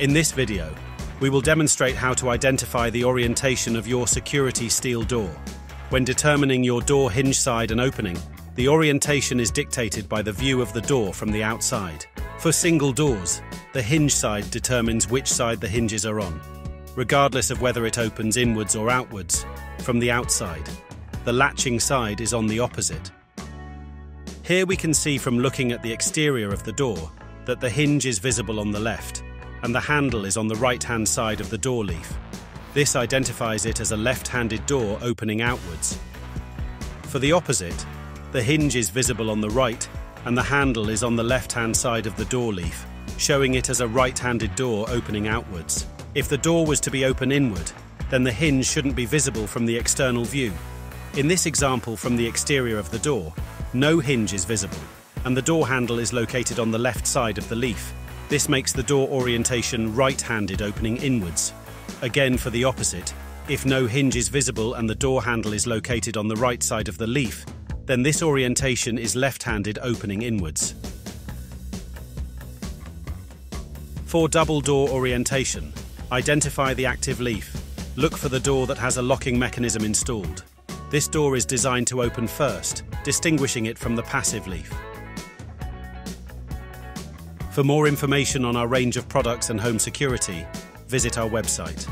In this video, we will demonstrate how to identify the orientation of your security steel door. When determining your door hinge side and opening, the orientation is dictated by the view of the door from the outside. For single doors, the hinge side determines which side the hinges are on, regardless of whether it opens inwards or outwards from the outside. The latching side is on the opposite. Here we can see from looking at the exterior of the door that the hinge is visible on the left and the handle is on the right-hand side of the door leaf. This identifies it as a left-handed door opening outwards. For the opposite, the hinge is visible on the right and the handle is on the left-hand side of the door leaf, showing it as a right-handed door opening outwards. If the door was to be open inward, then the hinge shouldn't be visible from the external view. In this example from the exterior of the door, no hinge is visible, and the door handle is located on the left side of the leaf. This makes the door orientation right-handed opening inwards. Again, for the opposite, if no hinge is visible and the door handle is located on the right side of the leaf, then this orientation is left-handed opening inwards. For double door orientation, identify the active leaf. Look for the door that has a locking mechanism installed. This door is designed to open first, distinguishing it from the passive leaf. For more information on our range of products and home security, visit our website.